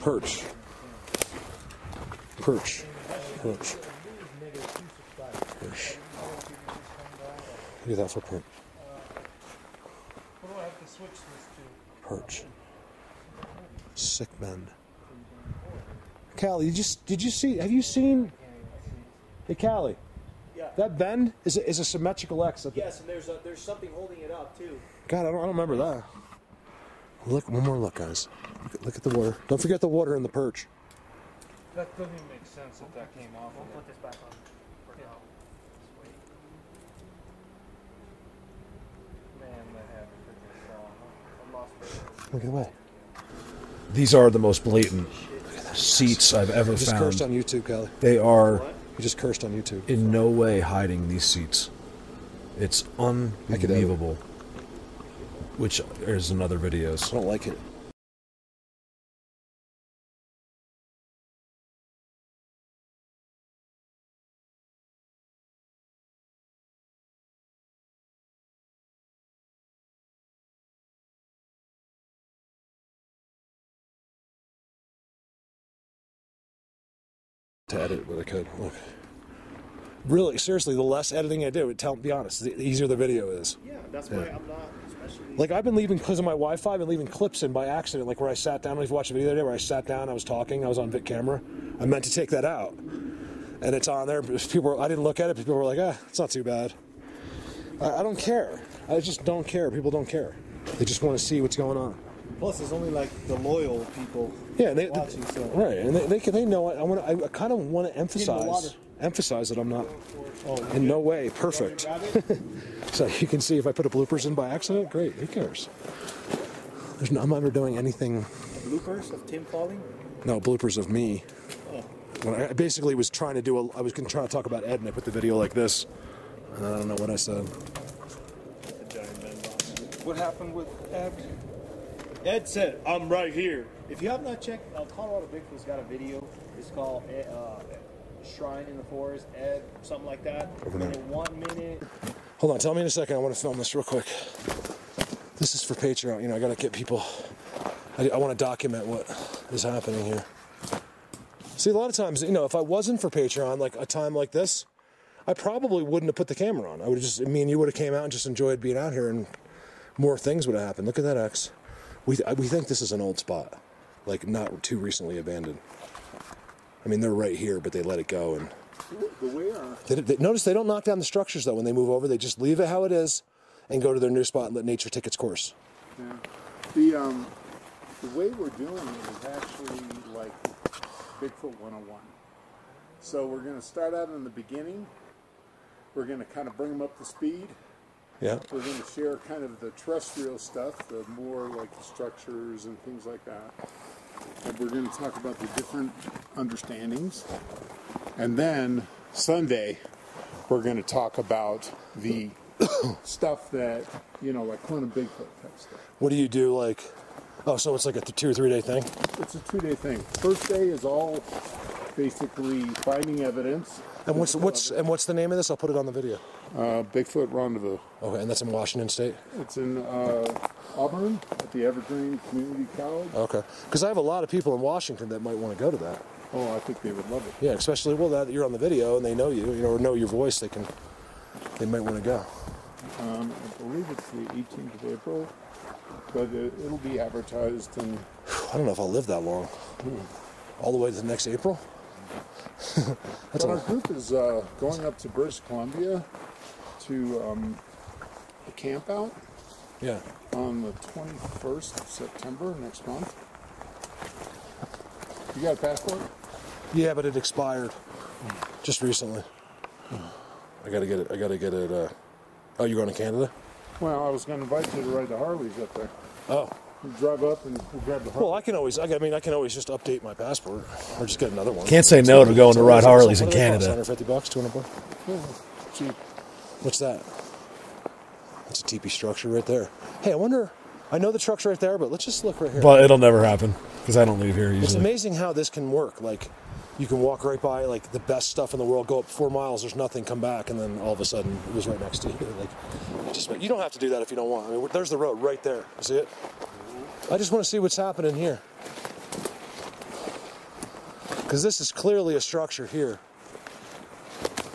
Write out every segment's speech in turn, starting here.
Perch. Perch. Perch. Perch. Look at that footprint. What do I have to switch this to? Perch. Sick bend. Callie, did you see? Have you seen? Hey, Callie. Yeah. That bend is a symmetrical X. Yes, and there's something holding it up too. God, I don't remember that. Look, one more look, guys. Look at the water. Don't forget the water in the perch. That doesn't even make sense if that came off. We'll put this back on for now. Man, that had freaking saw. I lost it. Look away. These are the most blatant seats I've ever You just found. cursed on YouTube, Callie. They are You just cursed on YouTube. in no way hiding these seats. It's unbelievable. Which there's another videos. I don't like it. To edit what I could. Look. Really, seriously, the less editing I do, be honest, the easier the video is. Yeah, that's why I'm not especially. Like, I've been leaving, because of my Wi-Fi, I've been leaving clips in by accident, like where I sat down. If you watched the video the other day where I sat down, I was talking, I was on Vic camera. I meant to take that out. And it's on there. I didn't look at it, but people were like, it's not too bad. I don't care. I just don't care. People don't care. They just want to see what's going on. Plus, it's only like the loyal people. Yeah, and watching. So. Right, and they know it. I kind of want to emphasize that I'm not in no way perfect. So you can see if I put a bloopers in by accident, great. Who cares? I'm never doing anything. Bloopers of Tim falling? No, bloopers of me. Oh. When I basically was trying to do I was trying to talk about Ed, and I put the video like this, and I don't know what I said. What happened with Ed? Ed said, "I'm right here." If you have not checked, Colorado Bigfoot's got a video. It's called Shrine in the Forest, Ed, something like that. Over there. In 1 minute. Hold on, tell me in a second. I want to film this real quick. This is for Patreon. You know, I got to get people. I want to document what is happening here. See, a lot of times, you know, if I wasn't for Patreon, like a time like this, I probably wouldn't have put the camera on. I would have just, me and you would have came out and just enjoyed being out here, and more things would have happened. Look at that X. We think this is an old spot, like not too recently abandoned. I mean, they're right here, but they let it go. And notice they don't knock down the structures, though, when they move over. They just leave it how it is and go to their new spot and let nature take its course. Yeah. The way we're doing it is actually like Bigfoot 101. So we're going to start out in the beginning. We're going to kind of bring them up to speed. Yeah. We're going to share kind of the terrestrial stuff, the more like the structures and things like that. And we're going to talk about the different understandings. And then Sunday, we're going to talk about the stuff that, you know, like quantum Bigfoot type stuff. What do you do, like, oh, so it's like a 2 or 3 day thing? It's a 2-day thing. First day is all basically finding evidence. And what's the name of this? I'll put it on the video. Bigfoot Rendezvous. Okay, and that's in Washington State? It's in Auburn at the Evergreen Community College. Okay, because I have a lot of people in Washington that might want to go to that. Oh, I think they would love it. Yeah, especially, well, that you're on the video and they know you, or know your voice, they might want to go. I believe it's the 18th of April, but it'll be advertised in... I don't know if I'll live that long. All the way to the next April? But our group is going up to British Columbia to a camp out. Yeah. On the 21st of September next month. You got a passport? Yeah, but it expired just recently. I gotta get it. Oh, you're going to Canada? Well, I was going to invite you to ride the Harleys up there. Oh. You drive up and we'll grab the Harley. Well, I can always just update my passport or just get another one. Can't say no to going to ride Harleys in Canada. $150, $200. Yeah, cheap. What's that? That's a teepee structure right there. Hey, I know the truck's right there, but let's just look right here. But it'll never happen because I don't leave here usually. It's amazing how this can work. Like, you can walk right by, like, the best stuff in the world, go up 4 miles, there's nothing, come back, and then all of a sudden it was right next to you. Like, you don't have to do that if you don't want. I mean, there's the road right there. You see it? I just want to see what's happening here. Because this is clearly a structure here.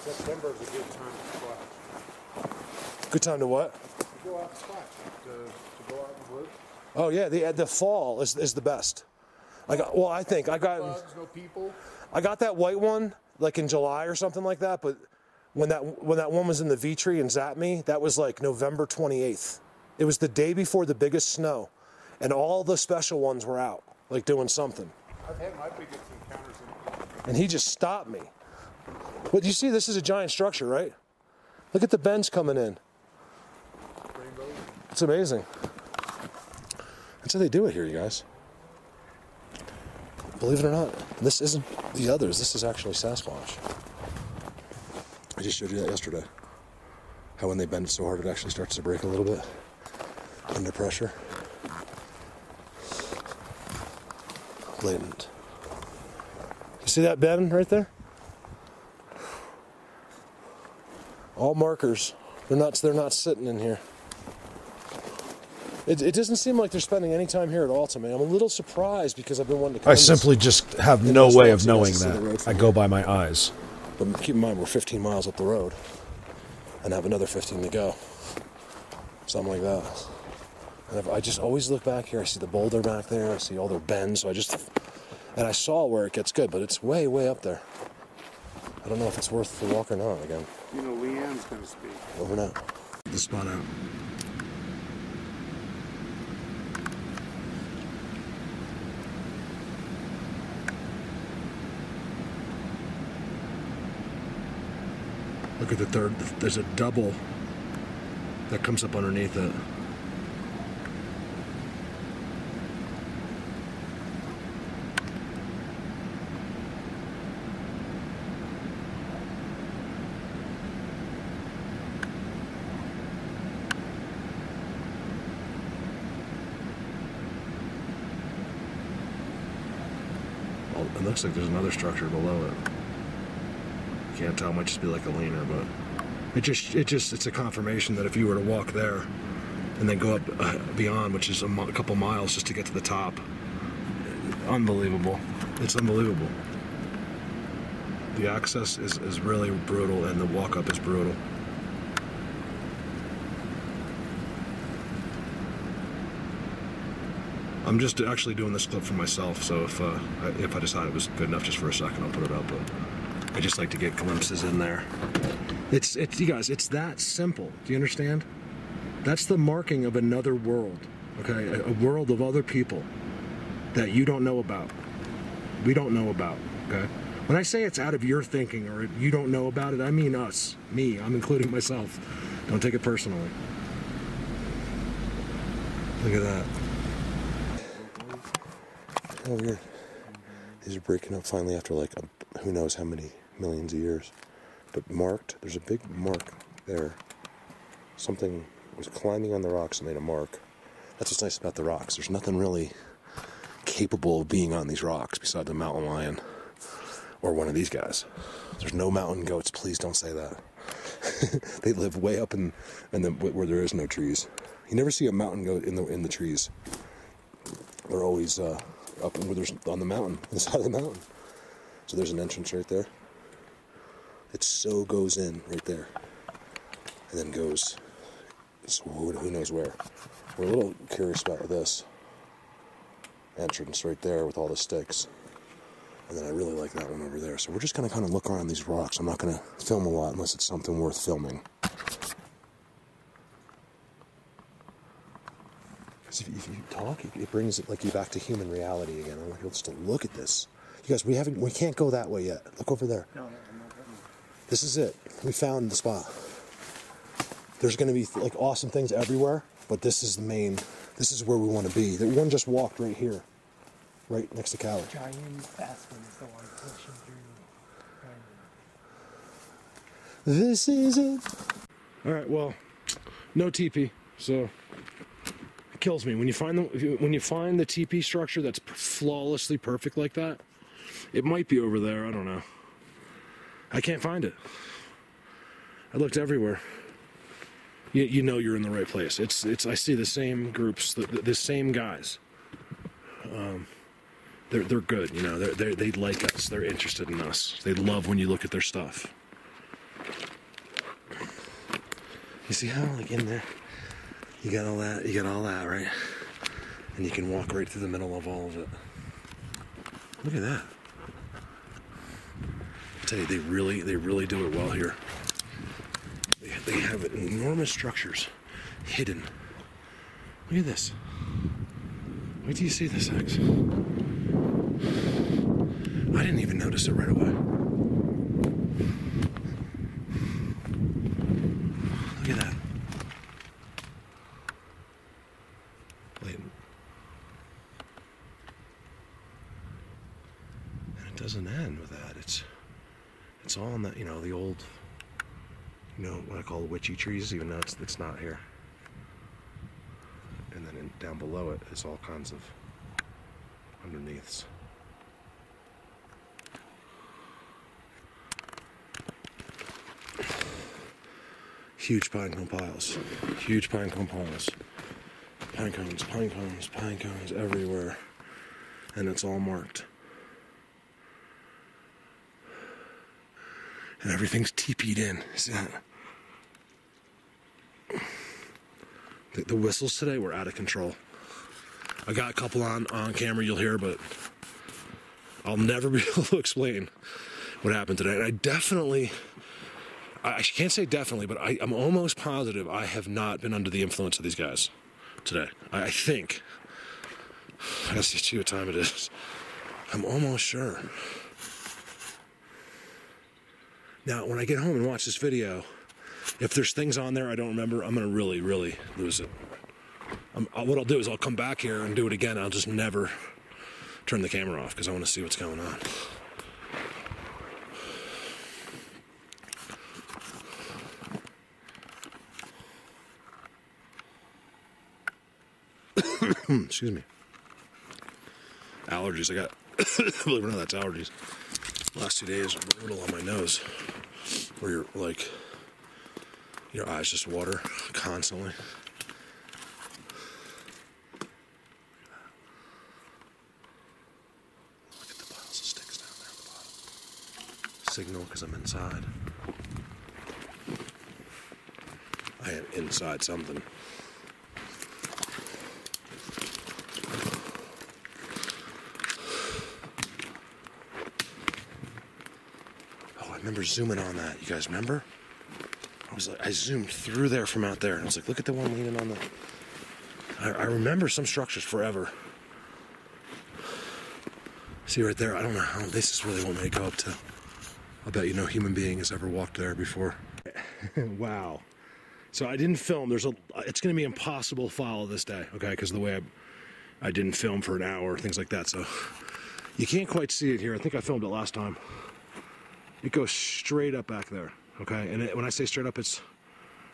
September is a good time to splash. Good time to what? To go out and splash. To go out and work. Oh yeah, the fall is the best. I think I got Bugs, no people. I got that white one like in July or something like that. But when that one was in the V-tree and zapped me, that was like November 28th. It was the day before the biggest snow, and all the special ones were out, like doing something. I've had my biggest encounters in. And he just stopped me. But you see, this is a giant structure, right? Look at the bends coming in. Rainbow. It's amazing. That's how they do it here, you guys. Believe it or not, this isn't the others. This is actually Sasquatch. I just showed you that yesterday. How when they bend it so hard, it actually starts to break a little bit under pressure. Blatant. You see that bend right there? All markers. They're not sitting in here. It doesn't seem like they're spending any time here at all to me. I'm a little surprised because I've been wanting to come. I simply just have no way of knowing that. I go by my eyes. But keep in mind, we're 15 miles up the road and have another 15 to go. Something like that. And I just always look back here. I see the boulder back there. I see all their bends. So I saw where it gets good, but it's way, way up there. I don't know if it's worth the walk or not again. You know, Leanne's going to speak. Over now. The spot out. Look at the third. There's a double that comes up underneath it. Well, it looks like there's another structure below it. Can't tell, it might just be like a leaner, but it's a confirmation that if you were to walk there and then go up beyond, which is a couple miles just to get to the top, unbelievable. It's unbelievable. The access is really brutal, and the walk up is brutal. I'm just actually doing this clip for myself, so if I decide it was good enough just for a second, I'll put it up. But I just like to get glimpses in there. It's you guys, it's that simple. Do you understand? That's the marking of another world, okay? A world of other people that you don't know about. We don't know about, okay? When I say it's out of your thinking or you don't know about it, I mean us. Me, I'm including myself. Don't take it personally. Look at that. Oh, weird. These are breaking up finally after like who knows how many millions of years. But marked, there's a big mark there. Something was climbing on the rocks and made a mark. That's what's nice about the rocks. There's nothing really capable of being on these rocks besides a mountain lion or one of these guys. There's no mountain goats. Please don't say that. They live way up in where there is no trees. You never see a mountain goat in the trees. They're always up where there's on the mountain, on the side of the mountain. So there's an entrance right there. It so goes in right there, and then goes. So who knows where? We're a little curious about this entrance right there with all the sticks. And then I really like that one over there. So we're just going to kind of look around these rocks. I'm not going to film a lot unless it's something worth filming. Because if you talk, it brings it like you back to human reality again. I want people just to look at this. You guys, we can't go that way yet. Look over there. No, I'm not getting it. This is it. We found the spot. There's going to be like awesome things everywhere, but this is the main. This is where we want to be. The one just walked right here, right next to Callie. Giant aspen is the one pushing through. This is it. All right. Well, no teepee, so it kills me when you find the teepee structure that's flawlessly perfect like that. It might be over there. I don't know. I can't find it. I looked everywhere. You know you're in the right place. It's I see the same groups, the same guys. they're good, you know. They like us. They're interested in us. They love when you look at their stuff. You see how, like, in there, you got all that, right? And you can walk right through the middle of all of it. Look at that. I tell you, they really do it well here. They have enormous structures hidden. Look at this. Wait till you see this, X. I didn't even notice it right away. Look at that. Blatant. And it doesn't end with that. It's all in that, you know, the old, you know, what I call witchy trees, even though it's not here. And then down below it is all kinds of underneaths. Huge pine cone piles. Huge pine cone piles. Pine cones, pine cones, pine cones everywhere. And it's all marked. And everything's TP'd in. See that? The whistles today were out of control. I got a couple on camera you'll hear, but I'll never be able to explain what happened today. And I can't say definitely, but I'm almost positive I have not been under the influence of these guys today. I think. I gotta see what time it is. I'm almost sure. Now, when I get home and watch this video, if there's things on there I don't remember, I'm going to really, really lose it. What I'll do is I'll come back here and do it again. I'll just never turn the camera off because I want to see what's going on. Excuse me. Allergies. I got, believe it or not, that's allergies. Last 2 days are brutal on my nose. Where you're like, your eyes just water constantly. Look at the piles of sticks down there at the bottom. Signal because I'm inside. I am inside something. I remember zooming on that. You guys remember? I zoomed through there from out there, and I was like, look at the one leaning on the... I remember some structures forever. See right there? I don't know how... This is really what made it go up to... I bet you no human being has ever walked there before. Wow. So I didn't film. It's going to be impossible to follow this day, okay? Because of the way I didn't film for an hour, things like that. So you can't quite see it here. I think I filmed it last time. It goes straight up back there, okay? And when I say straight up, it's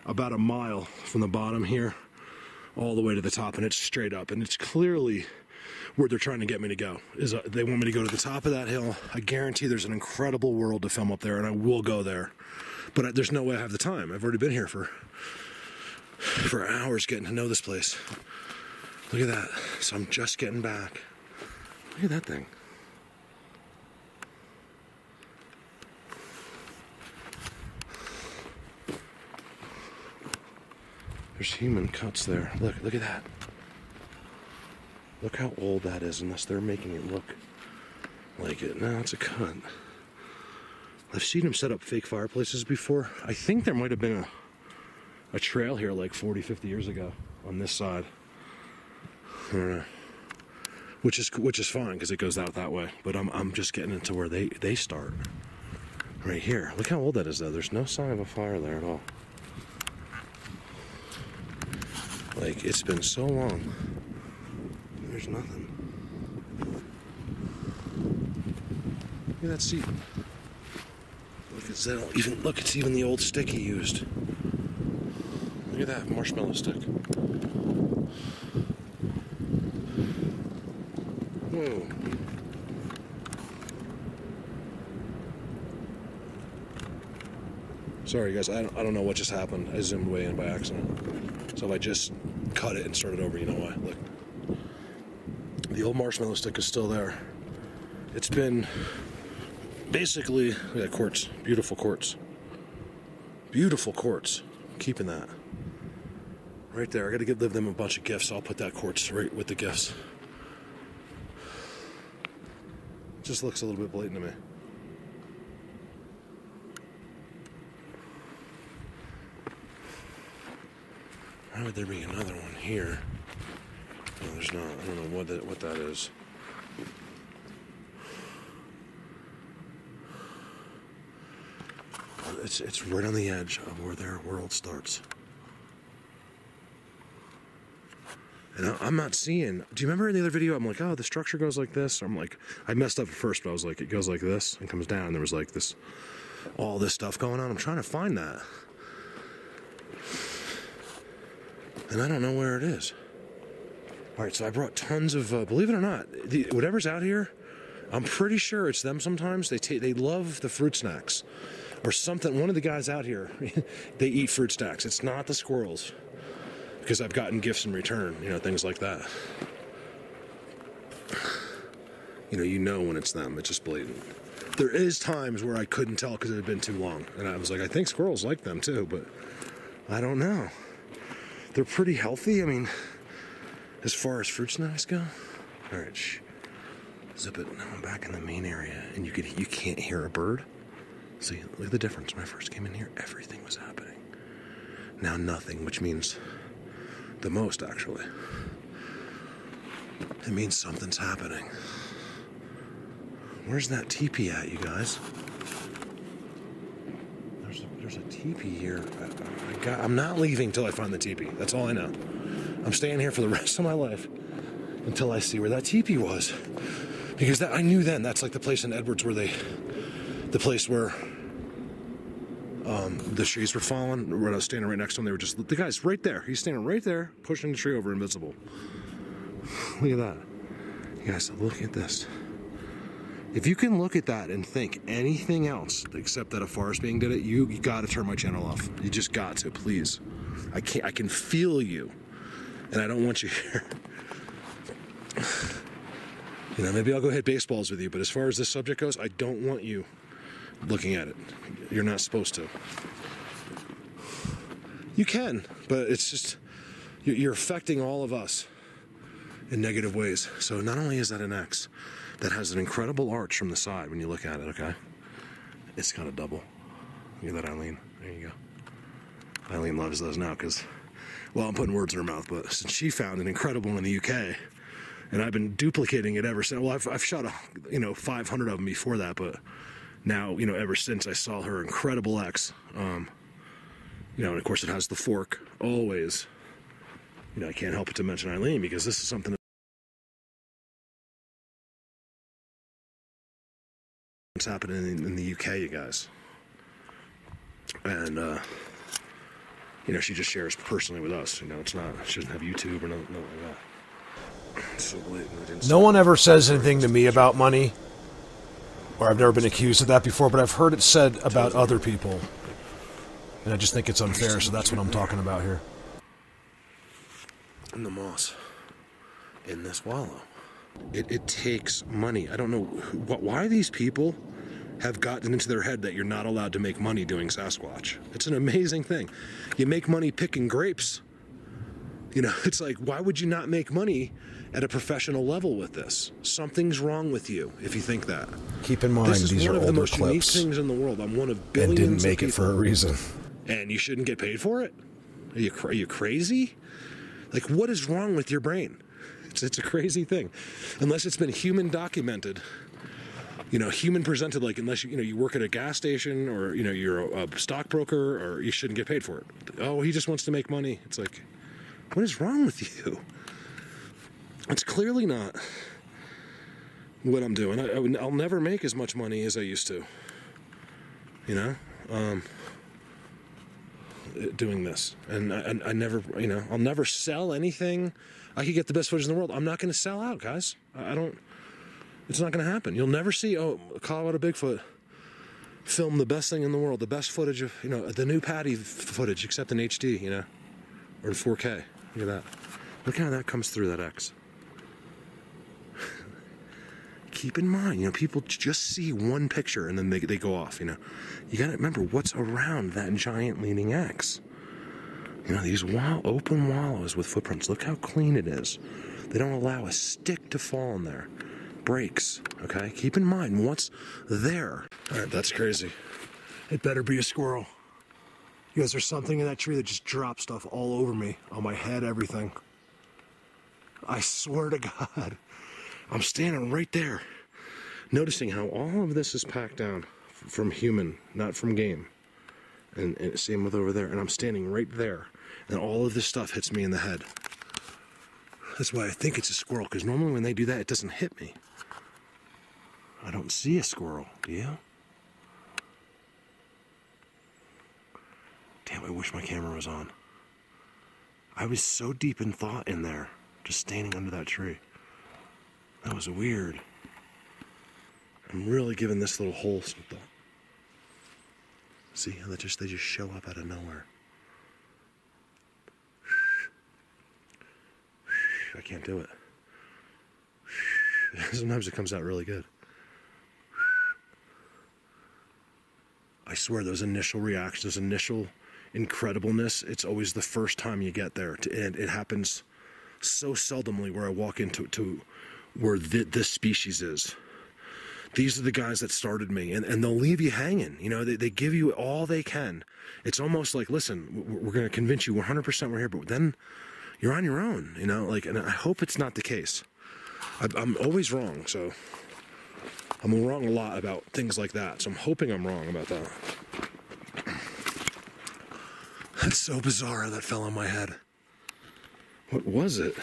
about a mile from the bottom here all the way to the top, and it's straight up. And it's clearly where they're trying to get me to go. They want me to go to the top of that hill. I guarantee there's an incredible world to film up there, and I will go there. But there's no way I have the time. I've already been here for hours getting to know this place. Look at that. So I'm just getting back. Look at that thing. There's human cuts there. Look at that. Look how old that is, unless they're making it look like it. No, it's a cut. I've seen them set up fake fireplaces before. I think there might have been a trail here like 40, 50 years ago on this side. I don't know. Which is fine because it goes out that way. But I'm just getting into where they start. Right here. Look how old that is though. There's no sign of a fire there at all. Like, it's been so long. There's nothing. Look at that seat. Look, it's even the old stick he used. Look at that marshmallow stick. Whoa. Sorry guys, I don't know what just happened. I zoomed way in by accident. So if I just cut it and started over, you know why. Look. The old marshmallow stick is still there. It's been basically, yeah, quartz, beautiful quartz. Beautiful quartz. Keeping that. Right there. I gotta give them a bunch of gifts. I'll put that quartz right with the gifts. Just looks a little bit blatant to me. Why would there be another one here? No, there's not. I don't know what that is. It's right on the edge of where their world starts. And I'm not seeing. Do you remember in the other video? I'm like, oh, the structure goes like this. I'm like, I messed up at first, but I was like, it goes like this and comes down. And there was like this, all this stuff going on. I'm trying to find that, and I don't know where it is. All right, so I brought tons of. Believe it or not, whatever's out here, I'm pretty sure it's them. Sometimes they love the fruit snacks, or something. One of the guys out here, they eat fruit snacks. It's not the squirrels. Because I've gotten gifts in return, things like that. You know when it's them. It's just blatant. There is times where I couldn't tell because it had been too long. And I was like, I think squirrels like them too, but I don't know. They're pretty healthy. I mean, as far as fruit snacks go. All right, zip it. Now I'm back in the main area, and you can't hear a bird. See, look at the difference. When I first came in here, everything was happening. Now nothing, which means... the most, actually. It means something's happening. Where's that teepee at, you guys? There's a teepee here. I'm not leaving till I find the teepee. That's all I know. I'm staying here for the rest of my life until I see where that teepee was. Because I knew then that's like the place in Edwards where the place where the trees were falling. When I was standing right next to him, they were just, the guy's right there. He's standing right there, pushing the tree over, invisible. Look at that. You guys, look at this. If you can look at that and think anything else except that a forest being did it, you got to turn my channel off. You just got to, please. I can feel you, and I don't want you here. Maybe I'll go hit baseballs with you, but as far as this subject goes, I don't want you looking at it. You're not supposed to. You can, but it's just, you're affecting all of us in negative ways. So not only is that an X that has an incredible arch from the side when you look at it, okay? It's kind of double. Look at that, Eileen. There you go. Eileen loves those now because, well, I'm putting words in her mouth, but since she found an incredible one in the UK, and I've been duplicating it ever since. Well, I've shot 500 of them before that, but now, ever since I saw her incredible X, and of course it has the fork, always, I can't help but to mention Eileen because this is something that's happening in the UK, you guys. And, she just shares personally with us, it's not, she doesn't have YouTube or nothing like that. It's so blatant. No one ever says anything to me about money. Or I've never been accused of that before, but I've heard it said about other people. And I just think it's unfair, so that's what I'm talking about here. In the moss. In this wallow. It takes money. I don't know why these people have gotten into their head that you're not allowed to make money doing Sasquatch. It's an amazing thing. You make money picking grapes. It's like, why would you not make money at a professional level with this? Something's wrong with you if you think that. Keep in mind, these are older clips. This is one of the most unique things in the world. I'm one of billions and didn't make it for a reason. And you shouldn't get paid for it? Are you crazy? Like, what is wrong with your brain? It's a crazy thing. Unless it's been human documented, human presented, like unless you work at a gas station or, you're a stockbroker, or you shouldn't get paid for it. Oh, he just wants to make money. It's like, what is wrong with you? It's clearly not what I'm doing. I'll never make as much money as I used to. Doing this, and I never, I'll never sell anything. I could get the best footage in the world. I'm not going to sell out, guys. I don't. It's not going to happen. You'll never see Colorado Bigfoot film the best thing in the world, the best footage of the new Patty footage, except in HD, or in 4K. Look at that. Look how that comes through that X. keep in mind, you know, people just see one picture and then they go off, you know. You got to remember what's around that giant leaning X. You know, these open wallows with footprints. Look how clean it is. They don't allow a stick to fall in there. Breaks, okay? Keep in mind what's there. All right, that's crazy. It better be a squirrel. You guys, there's something in that tree that just dropped stuff all over me, on my head, everything. I swear to God, I'm standing right there, noticing how all of this is packed down from human, not from game. And same with over there. And I'm standing right there, and all of this stuff hits me in the head. That's why I think it's a squirrel, because normally when they do that, it doesn't hit me. I don't see a squirrel, do you? Damn, I wish my camera was on. I was so deep in thought in there, just standing under that tree. That was weird. I'm really giving this little hole some thought. See how they just show up out of nowhere. I can't do it. Sometimes it comes out really good. I swear those initial reactions, those initial incredibleness, it's always the first time you get there. And it happens so seldomly where I walk into where this species is. These are the guys that started me, and they'll leave you hanging. You know, they give you all they can. It's almost like, listen, we're going to convince you 100% we're here, but then you're on your own, you know? Like, and I hope it's not the case. I'm always wrong, so I'm wrong a lot about things like that, so I'm hoping I'm wrong about that. That's so bizarre that fell on my head. What was it?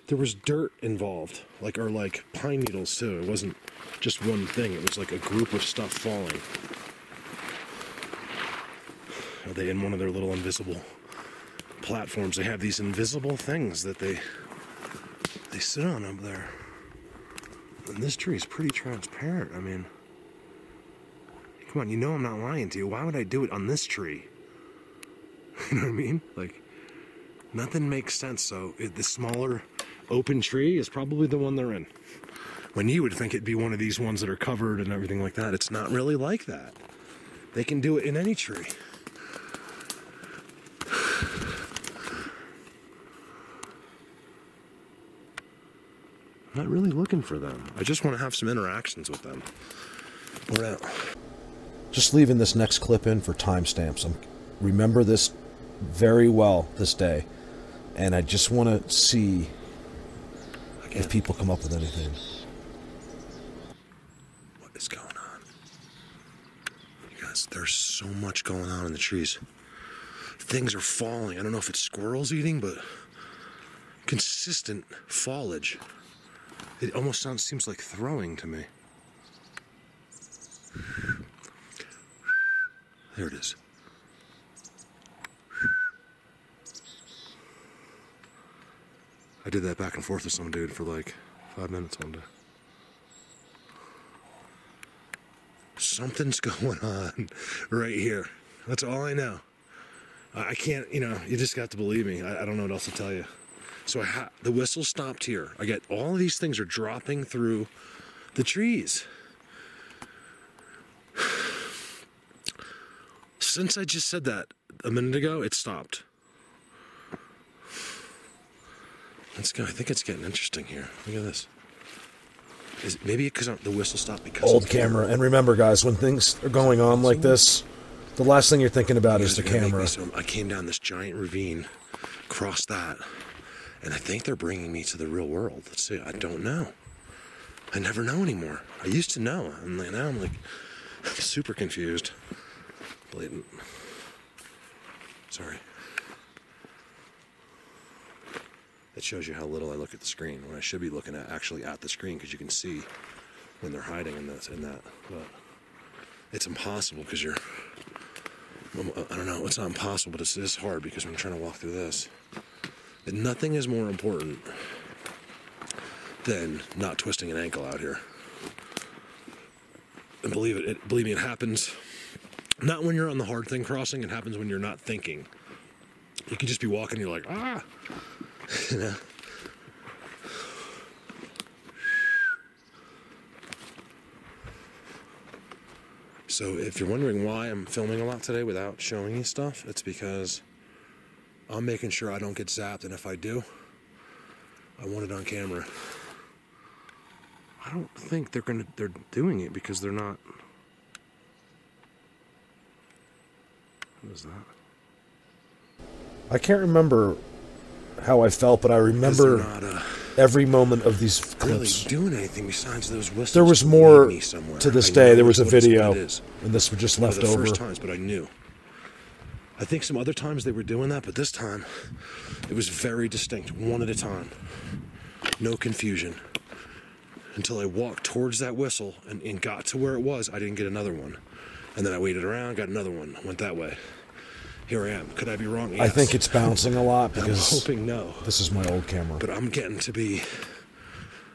There was dirt involved, or pine needles too. It wasn't just one thing, it was like a group of stuff falling. Are they in one of their little invisible platforms? They have these invisible things that they sit on up there. And this tree is pretty transparent. I mean, come on, you know I'm not lying to you. Why would I do it on this tree? You know what I mean? Like, nothing makes sense. So the smaller open tree is probably the one they're in. When you would think it'd be one of these ones that are covered and everything like that. It's not really like that. They can do it in any tree. I'm not really looking for them. I just want to have some interactions with them. We're out. Just leaving this next clip in for timestamps. Remember this very well this day, and I just want to see if people come up with anything. What is going on? You guys, there's so much going on in the trees. Things are falling. I don't know if it's squirrels eating, but consistent foliage. It almost seems like throwing to me. There it is. I did that back and forth with some dude for like 5 minutes one day. Something's going on right here. That's all I know. I can't, you know, you just got to believe me. I don't know what else to tell you. So the whistle stopped here. I get all of these things are dropping through the trees. Since I just said that a minute ago, it stopped. Let's go. I think it's getting interesting here. Look at this. Maybe because the whistle stopped because old camera. And remember, guys, when things are going on like this, the last thing you're thinking about is the camera. So I came down this giant ravine, crossed that, and I think they're bringing me to the real world. Let's see. I don't know. I never know anymore. I used to know, and now I'm super confused. Blatant. Sorry. That shows you how little I look at the screen when I should be looking actually at the screen, because you can see when they're hiding in that. But it's impossible because I don't know, it's not impossible, but it is hard because I'm trying to walk through this. And nothing is more important than not twisting an ankle out here. And believe me, it happens not when you're on the hard thing crossing, it happens when you're not thinking. You can just be walking, you're like, ah! You know? So if you're wondering why I'm filming a lot today without showing you stuff, it's because I'm making sure I don't get zapped, and if I do, I want it on camera. I don't think they're doing it because they're not. What is that? I can't remember how I felt, but I remember every moment of these Really clips. doing anything besides those whistles. There was to more lead me somewhere. to this I day. know There was a what it's- video, what it is. and this was just One of left the over. first times, but I knew. I think some other times they were doing that, but this time it was very distinct, one at a time. No confusion. Until I walked towards that whistle and got to where it was, I didn't get another one. And then I waited around, got another one, went that way. Here I am. Could I be wrong? Yes. I think it's bouncing a lot I'm because hoping no. this is my old camera. But I'm getting to be,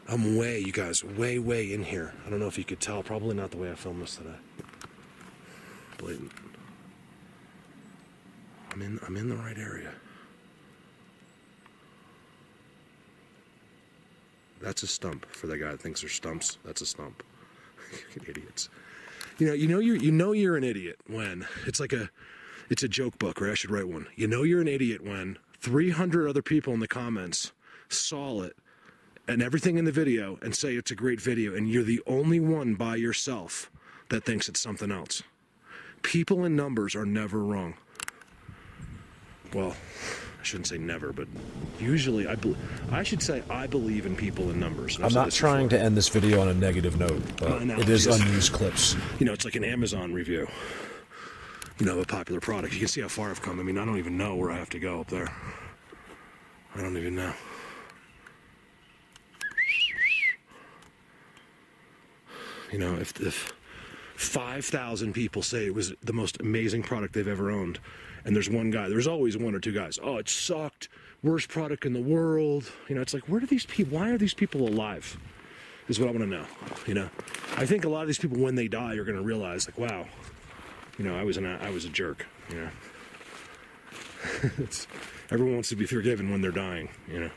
I'm way, you guys, way in here. I don't know if you could tell. Probably not the way I filmed this today. Blatant. I'm in the right area. That's a stump for that guy that thinks they're stumps. That's a stump. Idiots. You know you're an idiot when it's a joke book, right? I should write one. You know you're an idiot when 300 other people in the comments saw it and everything in the video and say it's a great video, and you're the only one by yourself that thinks it's something else. People in numbers are never wrong. Well, I shouldn't say never, but usually I should say I believe in people in numbers. I'm not trying to end this video on a negative note, but No, it is just- unused clips. You know, it's like an Amazon review. You know, of a popular product. You can see how far I've come. I mean, I don't even know where I have to go up there. I don't even know. You know, if 5,000 people say it was the most amazing product they've ever owned, and there's one guy, there's always one or two guys, oh, it sucked, worst product in the world. You know, it's like, where do these people, why are these people alive? Is what I want to know, you know? I think a lot of these people, when they die, are going to realize, like, wow, you know, I was a jerk, you know? Everyone wants to be forgiven when they're dying, you know?